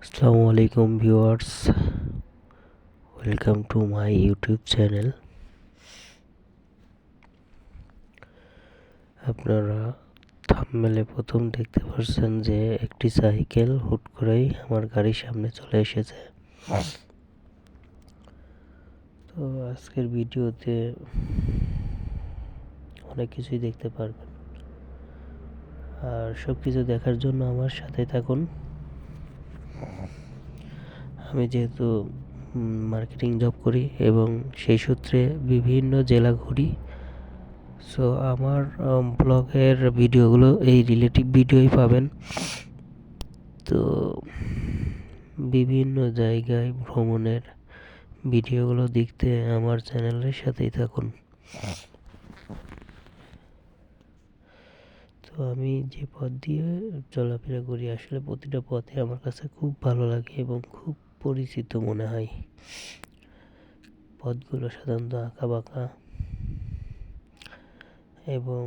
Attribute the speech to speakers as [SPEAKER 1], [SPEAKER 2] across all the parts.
[SPEAKER 1] আসসালামু আলাইকুম viewers, welcome to my YouTube channel. আপনারা থাম্বনেলে প্রথম দেখতে পাচ্ছেন যে একটি সাইকেল হুট করেই আমার গাড়ির সামনে চলে এসেছে। তো আজকের ভিডিওতে অনেক কিছুই দেখতে পারবেন, আর সব কিছু দেখার জন্য আমার সাথে থাকুন। আমি যেহেতু মার্কেটিং জব করি এবং সেই সূত্রে বিভিন্ন জেলা ঘুরি, সো আমার ব্লগের ভিডিওগুলো এই রিলেটিভ ভিডিওই পাবেন। তো বিভিন্ন জায়গায় ভ্রমণের ভিডিওগুলো দেখতে আমার চ্যানেলের সাথেই থাকুন। তো আমি যে পথ দিয়ে চলাফেরা করি, আসলে প্রতিটা পথে আমার কাছে খুব ভালো লাগে এবং খুব পরিচিত মনে হয়। পথগুলো সাধারণত আঁকা বাঁকা এবং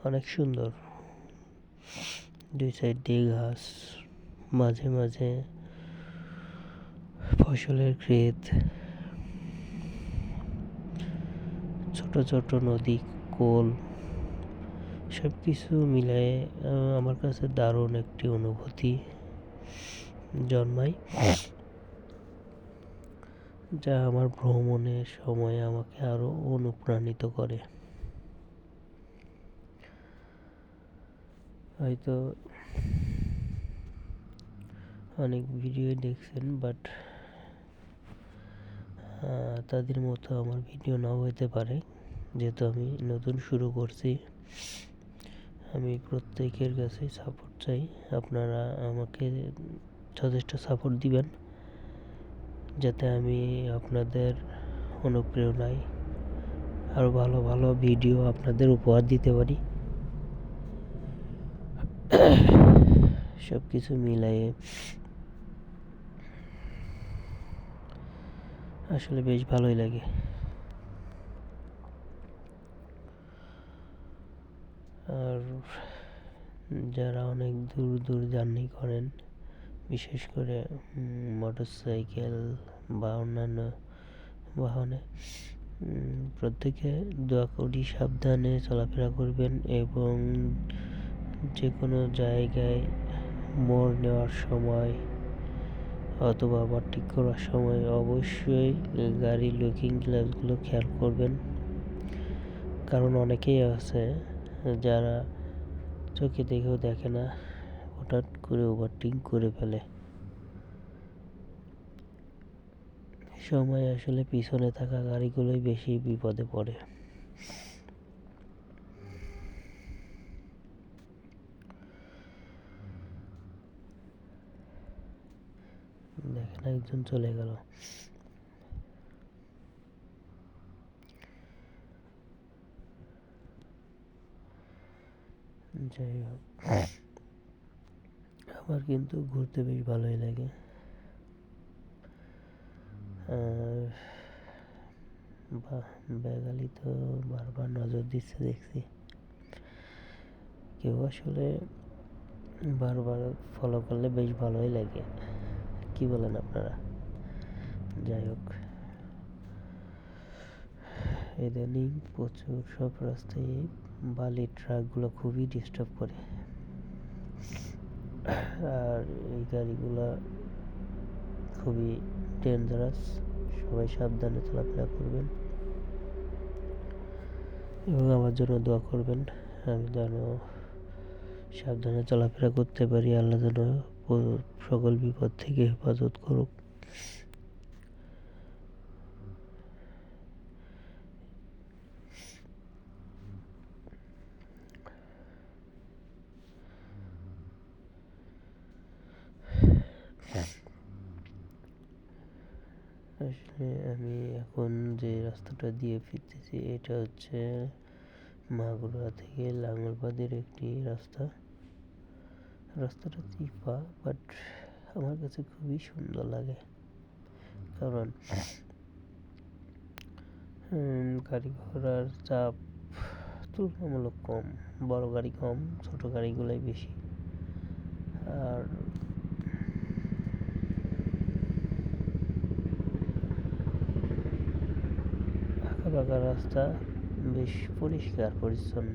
[SPEAKER 1] অনেক সুন্দর। দুই সাইড দিয়ে ঘাস, মাঝে মাঝে ফসলের ক্ষেত, ছোট ছোট নদী, কোল, সব কিছু মিলায়ে আমার কাছে দারুণ একটি অনুভূতি জন্মায়, যা আমার ভ্রমণের সময় আমাকে আরও অনুপ্রাণিত করে। হয়তো অনেক ভিডিও দেখছেন, বাট তাদের মতো আমার ভিডিও নাও হতে পারে, যেহেতু আমি নতুন শুরু করছি। আমি প্রত্যেকের কাছেই সাপোর্ট চাই। আপনারা আমাকে যথেষ্ট সাপোর্ট দিবেন, যাতে আমি আপনাদের অনুপ্রেরণায় আরও ভালো ভালো ভিডিও আপনাদের উপহার দিতে পারি। সব কিছু মিলায়ে আসলে বেশ ভালোই লাগে। আর যারা অনেক দূর দূর জার্নি করেন, বিশেষ করে মোটরসাইকেল বা অন্যান্য বাহনে, প্রত্যেকে দোয়া করি সাবধানে চলাফেরা করবেন এবং যে কোনো জায়গায় মোড় নেওয়ার সময় অথবা ওভারটেক করার সময় অবশ্যই গাড়ির লুকিং গ্লাসগুলো খেয়াল করবেন, কারণ অনেকেই আছে যারা চোখে দেখেও দেখে না, হঠাৎ করে ওভারটেক করে ফেলে। সময় আসলে পিছনে থাকা গাড়িগুলোই বেশি বিপদে পড়ে। দেখেন, একজন চলে গেল। যাই হোক, আমার কিন্তু ঘুরতে বেশ ভালোই লাগে। আর ব্যাগালি তো বারবার নজর দিচ্ছে দেখছি। কেউ আসলে বারবার ফলো করলে বেশ ভালোই লাগে, কি বলেন আপনারা? যাই হোক, ইদানিং প্রচুর সব রাস্তায় বালির ট্রাকগুলো খুবই ডিস্টার্ব করে, আর এই গাড়িগুলা খুবই ডেঞ্জারাস। সবাই সাবধানে চলাফেরা করবেন এবং আমার জন্য দোয়া করবেন, আমি যেন সাবধানে চলাফেরা করতে পারি। আল্লাহ যেন সকল বিপদ থেকে হেফাজত করুক। আসলে আমি এখন যে রাস্তাটা দিয়ে ফিরতেছি, এটা হচ্ছে মাগুরা থেকে লাঙ্গলবাদের একটি রাস্তা। রাস্তাটা চিপা, বাট আমার কাছে খুবই সুন্দর লাগে, কারণ গাড়ি ঘোড়ার চাপ তুলনামূলক কম, বড় গাড়ি কম, ছোট গাড়িগুলাই বেশি। আর পাকা রাস্তা বেশ পরিষ্কার পরিচ্ছন্ন।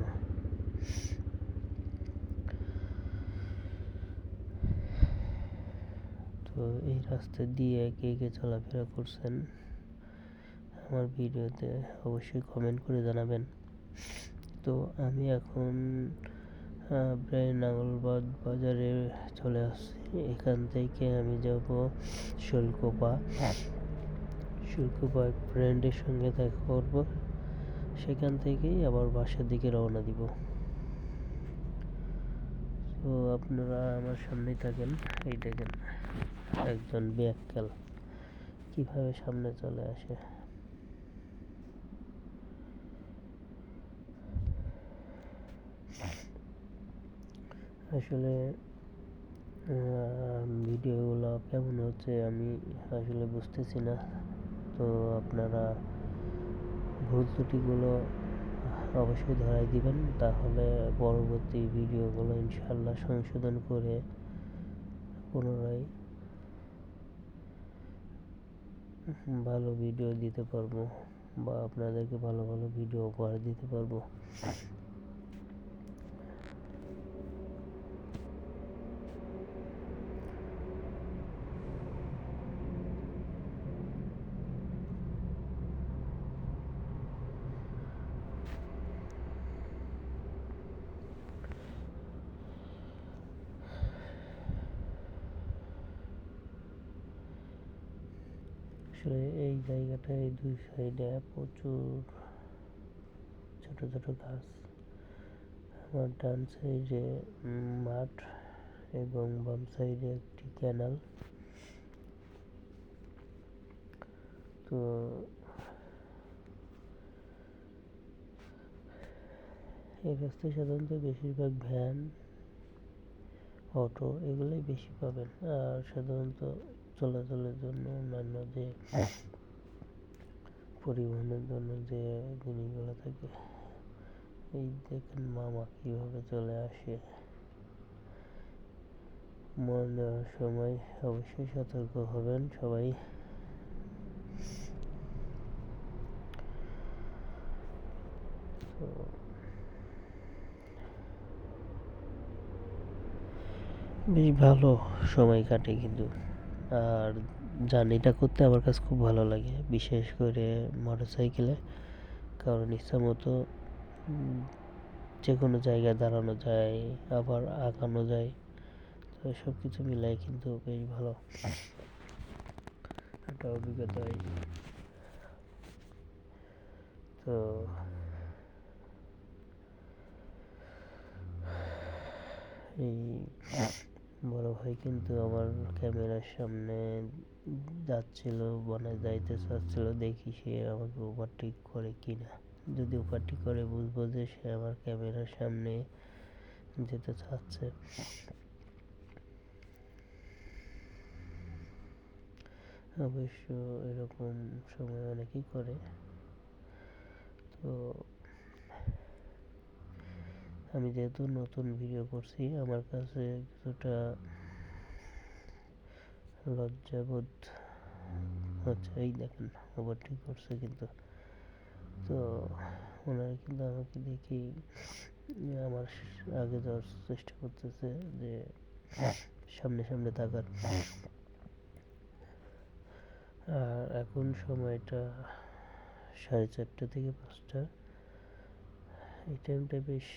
[SPEAKER 1] তো এই রাস্তা দিয়ে কে কে চলাফেরা করছেন আমার ভিডিওতে অবশ্যই কমেন্ট করে জানাবেন। তো আমি এখন প্রায় নাঙ্গলবাদ বাজারে চলে আসছি। এখান থেকে আমি যাব শুল্কোপা এক ফ্রেন্ডের সঙ্গে দেখা করব। সেখান থেকেই আবার বাসার দিকে রওনা দিব। তো আপনারা আমার সামনেই থাকেন। এই দেখেন একজন ব্যাককাল কিভাবে সামনে চলে আসে। আসলে ভিডিওগুলো কেমন হচ্ছে আমি আসলে বুঝতেছি না। তো আপনারা ভুল ত্রুটিগুলো অবশ্যই ধরাই দিবেন, তাহলে পরবর্তী ভিডিওগুলো ইনশাআল্লাহ সংশোধন করে পুনরায় ভালো ভিডিও দিতে পারবো বা আপনাদেরকে ভালো ভালো ভিডিও উপহার দিতে পারবো। আসলে এই জায়গাটায় দুই সাইডে প্রচুর ছোট ছোট গাছ। আমার ডান সাইডে মাঠ এবং বাম সাইডে একটি ক্যানাল। তো এই রাস্তায় সাধারণত বেশিরভাগ ভ্যান, অটো এগুলোই বেশি পাবেন। আর সাধারণত চলাচলের জন্য অন্যান্য যে পরিবহনের জন্য যে জিনিসগুলো থাকে, এই দেখেন মামা কিভাবে চলে আসে। মোড় নেওয়ার সময় অবশ্যই সতর্ক হবেন সবাই। তো বেশ ভালো সময় কাটে কিন্তু। আর জার্নিটা করতে আমার কাছে খুব ভালো লাগে, বিশেষ করে মোটরসাইকেলে। কারণ ইচ্ছা মতো যে কোনো জায়গায় দাঁড়ানো যায়, আবার আগানো যায়। তো সব কিছু মিলাই কিন্তু বেশ ভালো একটা অভিজ্ঞতা হয়। তো এই বড় ভাই কিন্তু আমার ক্যামেরার সামনে যাচ্ছিল, মানে যাইতে চাচ্ছিল, দেখি সে আমাকে ওভারটেক করে কিনা। যদি ওভারটেক করে বুঝবো যে সে আমার ক্যামেরার সামনে যেতে চাচ্ছে। অবশ্য এরকম সময় অনেকেই করে। তো আমি যেহেতু নতুন ভিডিও করছি, আমার কাছে কিছুটা লজ্জাবোধ হচ্ছে। এই দেখেন ওভারটেক করছে কিন্তু। তো ওনারা কিন্তু আমাকে দেখি আমার আগে যাওয়ার চেষ্টা করতেছে, যে সামনে সামনে থাকার। আর এখন সময়টা 4:30 থেকে 5টা। এই টাইমটা বেশ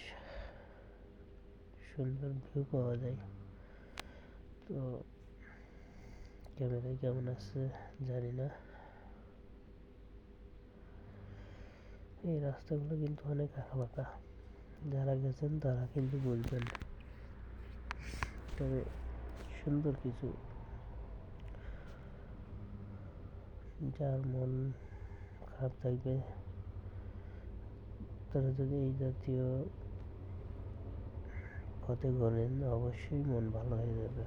[SPEAKER 1] সুন্দর ভিউ পাওয়া যায়। তো ক্যামেরায় কেমন আছে জানি না। এই রাস্তাগুলো কিন্তু অনেক আঁকাবাঁকা, যারা গেছেন তারা কিন্তু বলবেন। তবে সুন্দর কিছু, যার মন খারাপ থাকবে তারা যদি এই জাতীয় পথে ঘোরেন অবশ্যই মন ভালো হয়ে যাবে।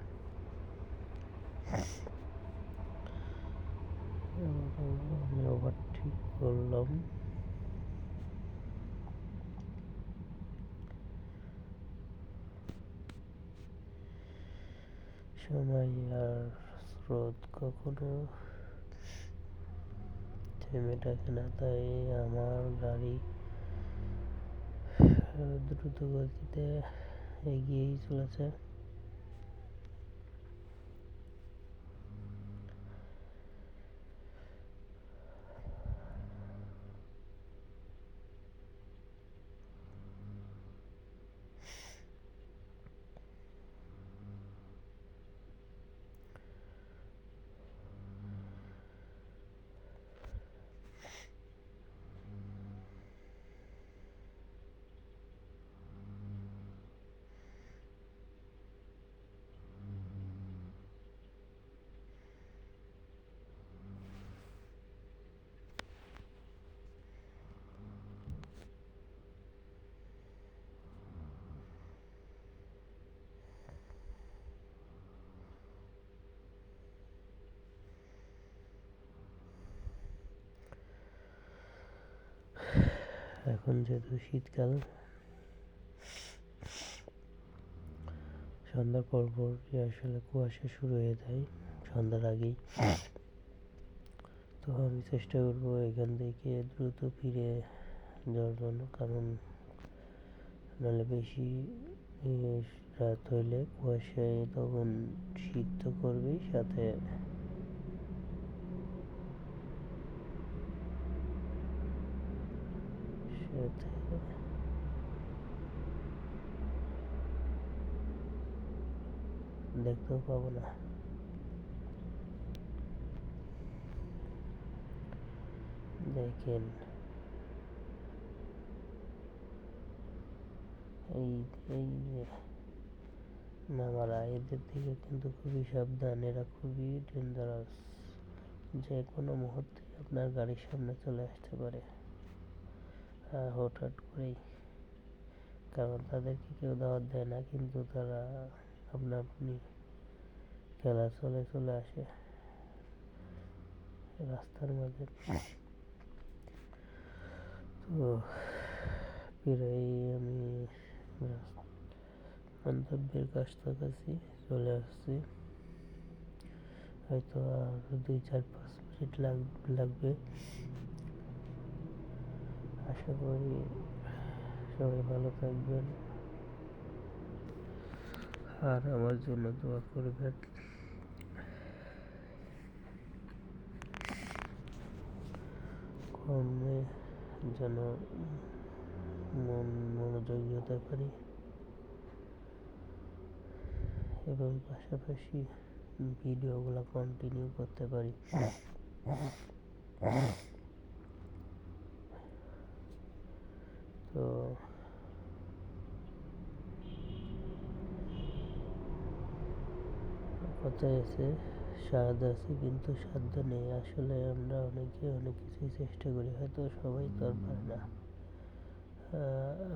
[SPEAKER 1] আমি ওভারটেক করলাম। সময় আর স্রোত কখনো পেমেন্ট আসে না, তাই আমার গাড়ি দ্রুত গতিতে এগিয়েই চলেছে। এখন যেহেতু শীতকাল, সন্ধ্যার পর আসলে কুয়াশা শুরু হয়ে যায় সন্ধ্যার আগেই। তো আমি চেষ্টা করবো এখান থেকে দ্রুত ফিরে যাওয়ার জন্য, কারণ নাহলে বেশি রাত হইলে কুয়াশায় তখন শীত তো করবেই, সাথে দেখতেও পাবো না। দেখেন এই এই যে নামারা, এদের থেকে কিন্তু খুবই সাবধান, এরা খুবই ডেঞ্জারাস। যে কোনো মুহূর্তে আপনার গাড়ির সামনে চলে আসতে পারে হঠাৎ করেই, কারণ তাদেরকে কেউ দাওয়াত দেয় না, কিন্তু তারা আপনা আপনি খেলা চলে আসে রাস্তার মাঝে। তো প্রায় আমি গন্তব্যের কাছাকাছি চলে আসছি, হয়তো আর 2-4-5 মিনিট লাগবে। আশা করি সবাই ভালো থাকবেন আর আমার জন্য দোয়া করবেন। কর্মে যেন মনোযোগী হতে পারি এবং পাশাপাশি ভিডিওগুলো কন্টিনিউ করতে পারি। তো কথায় আছে স্বাদ আছে কিন্তু সাধ্য নেই। আসলে আমরা অনেকে অনেক কিছুই চেষ্টা করি, হয়তো সবাই তো আর পারে না।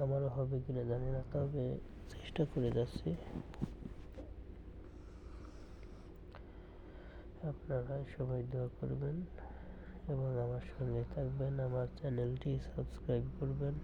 [SPEAKER 1] আমারও হবে কিনা জানি না, তবে চেষ্টা করে যাচ্ছি। আপনারা সবাই দোয়া করবেন এবং আমার সঙ্গে থাকবেন, আমার চ্যানেলটি সাবস্ক্রাইব করবেন।